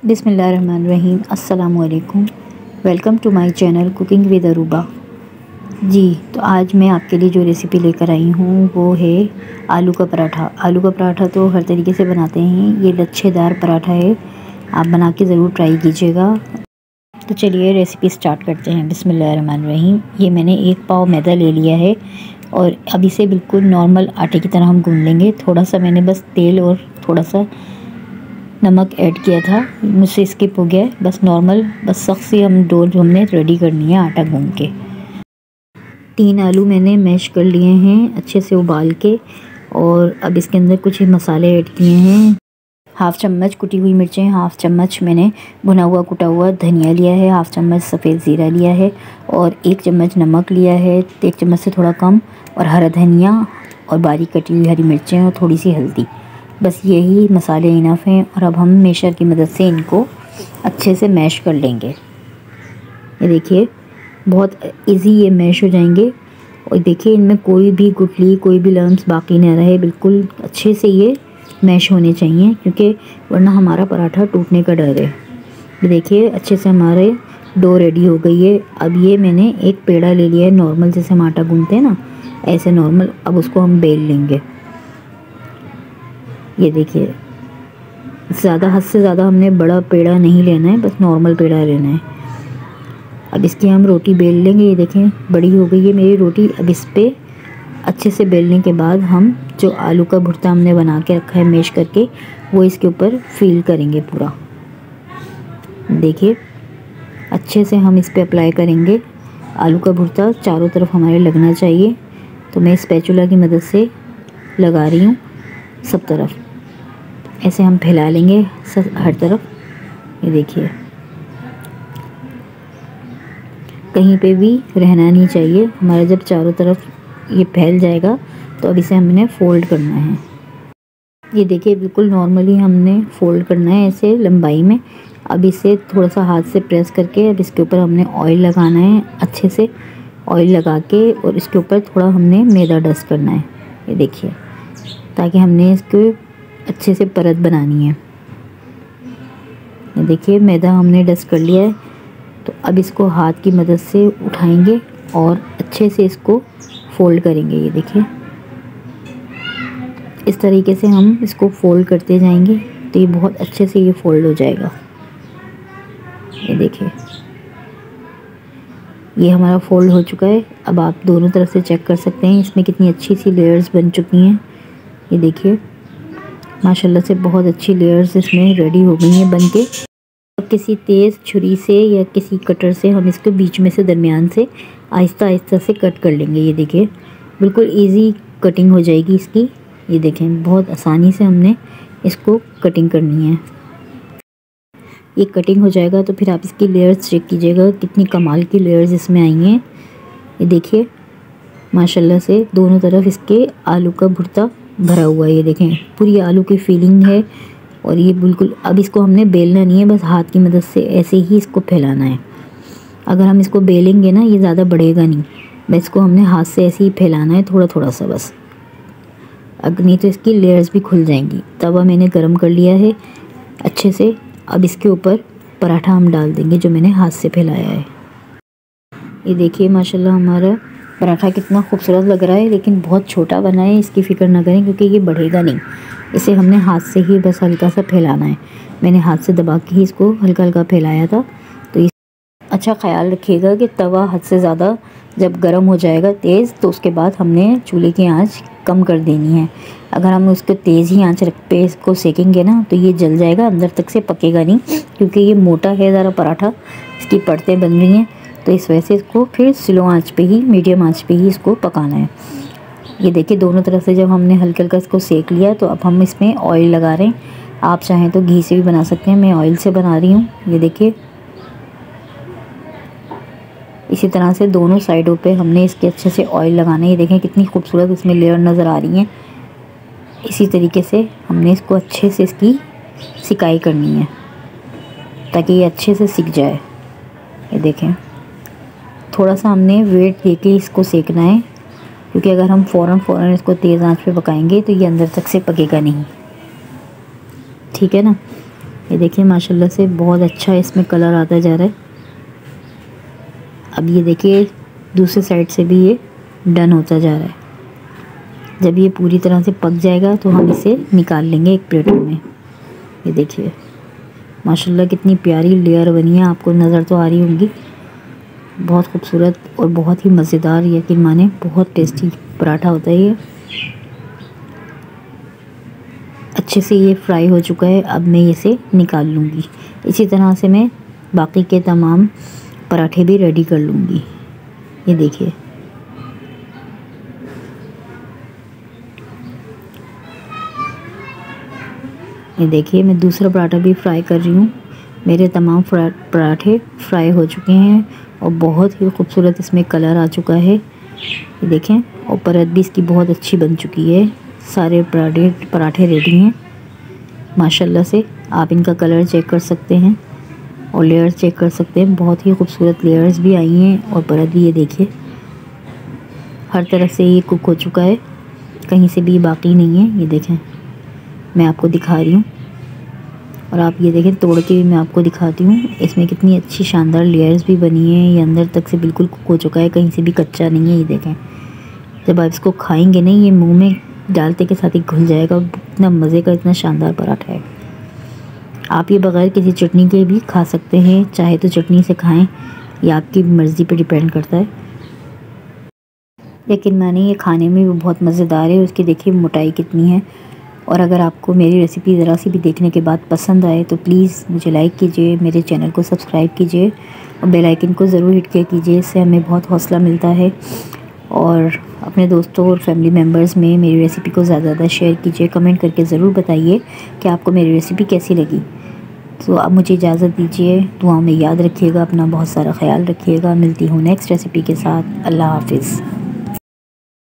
बिस्मिल्लाहिर्रहमानिर्रहीम। अस्सलामु अलैकुम। Welcome to my channel cooking with Aruba. जी, तो आज मैं आपके लिए जो रेसिपी लेकर आई हूँ वो है आलू का पराठा। आलू का पराठा तो हर तरीके से बनाते हैं, ये लच्छेदार पराठा है। आप बना के ज़रूर ट्राई कीजिएगा। तो चलिए रेसिपी स्टार्ट करते हैं। बिस्मिल्लाहिर्रहमानिर्रहीम। ये मैंने 1 पाव मैदा ले लिया है और अब इसे बिल्कुल नॉर्मल आटे की तरह हम गूँध लेंगे। थोड़ा सा मैंने बस तेल और थोड़ा सा नमक ऐड किया था, मुझसे स्किप हो गया है। बस नॉर्मल, बस सख्त सी हम डो जो हमने रेडी करनी है आटा गूँध के। 3 आलू मैंने मैश कर लिए हैं अच्छे से उबाल के, और अब इसके अंदर कुछ मसाले ऐड किए हैं। 1/2 चम्मच कुटी हुई मिर्चें, 1/2 चम्मच मैंने भुना हुआ कुटा हुआ धनिया लिया है, 1/2 चम्मच सफ़ेद ज़ीरा लिया है और 1 चम्मच नमक लिया है, 1 चम्मच से थोड़ा कम, और हरा धनिया और बारीक कटी हुई हरी मिर्चें और थोड़ी सी हल्दी। बस यही मसाले इनफ हैं। और अब हम मैशर की मदद से इनको अच्छे से मैश कर लेंगे। ये देखिए बहुत इजी ये मैश हो जाएंगे। और देखिए इनमें कोई भी गुठली, कोई भी लम्स बाकी ना रहे, बिल्कुल अच्छे से ये मैश होने चाहिए, क्योंकि वरना हमारा पराठा टूटने का डर है। ये देखिए अच्छे से हमारे डो रेडी हो गई है। अब ये मैंने एक पेड़ा ले लिया है, नॉर्मल जैसे हम आटा गूँधते हैं ना, ऐसे नॉर्मल। अब उसको हम बेल लेंगे। ये देखिए ज़्यादा, हद से ज़्यादा हमने बड़ा पेड़ा नहीं लेना है, बस नॉर्मल पेड़ा लेना है। अब इसकी हम रोटी बेल लेंगे। ये देखें बड़ी हो गई है मेरी रोटी। अब इस पे अच्छे से बेलने के बाद हम जो आलू का भुर्ता हमने बना के रखा है मैश करके, वो इसके ऊपर फिल करेंगे पूरा। देखिए अच्छे से हम इस पे अप्लाई करेंगे। आलू का भुर्ता चारों तरफ हमारे लगना चाहिए, तो मैं स्पैचुला की मदद से लगा रही हूँ सब तरफ। ऐसे हम फैला लेंगे हर तरफ। ये देखिए कहीं पे भी रहना नहीं चाहिए हमारा। जब चारों तरफ ये फैल जाएगा तो अब इसे हमने फ़ोल्ड करना है। ये देखिए बिल्कुल नॉर्मली हमने फ़ोल्ड करना है ऐसे लंबाई में। अब इसे थोड़ा सा हाथ से प्रेस करके अब इसके ऊपर हमने ऑयल लगाना है अच्छे से। ऑयल लगा के और इसके ऊपर थोड़ा हमने मैदा डस्ट करना है। ये देखिए, ताकि हमने इसको अच्छे से परत बनानी है। ये देखिए मैदा हमने डस्ट कर लिया है। तो अब इसको हाथ की मदद से उठाएंगे और अच्छे से इसको फ़ोल्ड करेंगे। ये देखिए इस तरीके से हम इसको फ़ोल्ड करते जाएंगे तो ये बहुत अच्छे से ये फ़ोल्ड हो जाएगा। ये देखिए ये हमारा फ़ोल्ड हो चुका है। अब आप दोनों तरफ से चेक कर सकते हैं इसमें कितनी अच्छी सी लेयर्स बन चुकी हैं। ये देखिए माशाल्लाह से बहुत अच्छी लेयर्स इसमें रेडी हो गई हैं बन के। अब किसी तेज़ छुरी से या किसी कटर से हम इसको बीच में से दरमियान से आहिस्ता आहिस्ता से कट कर लेंगे। ये देखिए बिल्कुल इजी कटिंग हो जाएगी इसकी। ये देखें बहुत आसानी से हमने इसको कटिंग करनी है। ये कटिंग हो जाएगा तो फिर आप इसकी लेयर्स चेक कीजिएगा, कितनी कमाल की लेयर्स इसमें आई हैं। ये देखिए माशाल्लाह से दोनों तरफ इसके आलू का भुर्ता भरा हुआ है। ये देखें पूरी आलू की फीलिंग है। और ये बिल्कुल, अब इसको हमने बेलना नहीं है, बस हाथ की मदद से ऐसे ही इसको फैलाना है। अगर हम इसको बेलेंगे ना ये ज़्यादा बढ़ेगा नहीं, बस इसको हमने हाथ से ऐसे ही फैलाना है थोड़ा थोड़ा सा बस। अगर नहीं तो इसकी लेयर्स भी खुल जाएंगी। तवा मैंने गरम कर लिया है अच्छे से। अब इसके ऊपर पराठा हम डाल देंगे जो मैंने हाथ से फैलाया है। ये देखिए माशाल्लाह हमारा पराठा कितना खूबसूरत लग रहा है, लेकिन बहुत छोटा बना है, इसकी फ़िक्र ना करें क्योंकि ये बढ़ेगा नहीं। इसे हमने हाथ से ही बस हल्का सा फैलाना है। मैंने हाथ से दबा के ही इसको हल्का हल्का फैलाया था। तो इस अच्छा ख्याल रखिएगा कि तवा हद से ज़्यादा जब गर्म हो जाएगा तेज़, तो उसके बाद हमने चूल्हे की आंच कम कर देनी है। अगर हम उसको तेज़ ही आंच रख पे इसको सेकेंगे ना तो ये जल जाएगा, अंदर तक से पकेगा नहीं, क्योंकि ये मोटा है ज़रा पराठा, इसकी परतें बन रही हैं। तो इस वजह से इसको फिर स्लो आंच पे ही, मीडियम आंच पे ही इसको पकाना है। ये देखिए दोनों तरफ से जब हमने हल्का हल्का इसको सेक लिया तो अब हम इसमें ऑयल लगा रहे हैं। आप चाहें तो घी से भी बना सकते हैं, मैं ऑयल से बना रही हूँ। ये देखिए इसी तरह से दोनों साइडों पे हमने इसके अच्छे से ऑयल लगाना है। ये देखें कितनी खूबसूरत इसमें लेयर नज़र आ रही हैं। इसी तरीके से हमने इसको अच्छे से इसकी सिकाई करनी है ताकि ये अच्छे से सिक जाए। ये देखें थोड़ा सा हमने वेट देके इसको सेकना है, क्योंकि अगर हम फ़ौरन इसको तेज़ आंच पे पकाएंगे तो ये अंदर तक से पकेगा नहीं। ठीक है ना। ये देखिए माशाल्लाह से बहुत अच्छा इसमें कलर आता जा रहा है। अब ये देखिए दूसरे साइड से भी ये डन होता जा रहा है। जब ये पूरी तरह से पक जाएगा तो हम इसे निकाल लेंगे एक प्लेट में। ये देखिए माशाल्लाह कितनी प्यारी लेयर बनी है, आपको नज़र तो आ रही होंगी। बहुत खूबसूरत और बहुत ही मज़ेदार, यकीन माने बहुत टेस्टी पराठा होता है ये। अच्छे से ये फ्राई हो चुका है, अब मैं इसे निकाल लूँगी। इसी तरह से मैं बाकी के तमाम पराठे भी रेडी कर लूँगी। ये देखिए मैं दूसरा पराठा भी फ्राई कर रही हूँ। मेरे तमाम पराठे फ्राई हो चुके हैं और बहुत ही खूबसूरत इसमें कलर आ चुका है। ये देखें, और परत भी इसकी बहुत अच्छी बन चुकी है। सारे पराठे रेडी हैं माशाल्लाह से। आप इनका कलर चेक कर सकते हैं और लेयर्स चेक कर सकते हैं। बहुत ही खूबसूरत लेयर्स भी आई हैं और परत भी, ये देखिए हर तरफ से ये कुक हो चुका है, कहीं से भी बाकी नहीं है। ये देखें मैं आपको दिखा रही हूँ और आप ये देखें तोड़ के भी मैं आपको दिखाती हूँ। इसमें कितनी अच्छी शानदार लेयर्स भी बनी है। ये अंदर तक से बिल्कुल कुक हो चुका है, कहीं से भी कच्चा नहीं है। ये देखें जब आप इसको खाएंगे नहीं, ये मुंह में डालते के साथ ही घुल जाएगा। इतना मज़े का, इतना शानदार पराठा है। आप ये बग़ैर किसी चटनी के भी खा सकते हैं, चाहे तो चटनी से खाएं, ये आपकी मर्ज़ी पे डिपेंड करता है। लेकिन मैंने ये खाने में भी बहुत मज़ेदार है। उसकी देखिए मोटाई कितनी है। और अगर आपको मेरी रेसिपी ज़रा सी भी देखने के बाद पसंद आए तो प्लीज़ मुझे लाइक कीजिए, मेरे चैनल को सब्सक्राइब कीजिए और बेल आइकन को ज़रूर हिट किया कीजिए। इससे हमें बहुत हौसला मिलता है। और अपने दोस्तों और फैमिली मेम्बर्स में मेरी रेसिपी को ज़्यादा शेयर कीजिए। कमेंट करके ज़रूर बताइए कि आपको मेरी रेसिपी कैसी लगी। तो अब मुझे इजाज़त दीजिए। दुआओं में याद रखिएगा, अपना बहुत सारा ख्याल रखिएगा। मिलती हूँ नेक्स्ट रेसिपी के साथ। अल्लाह हाफ़िज़।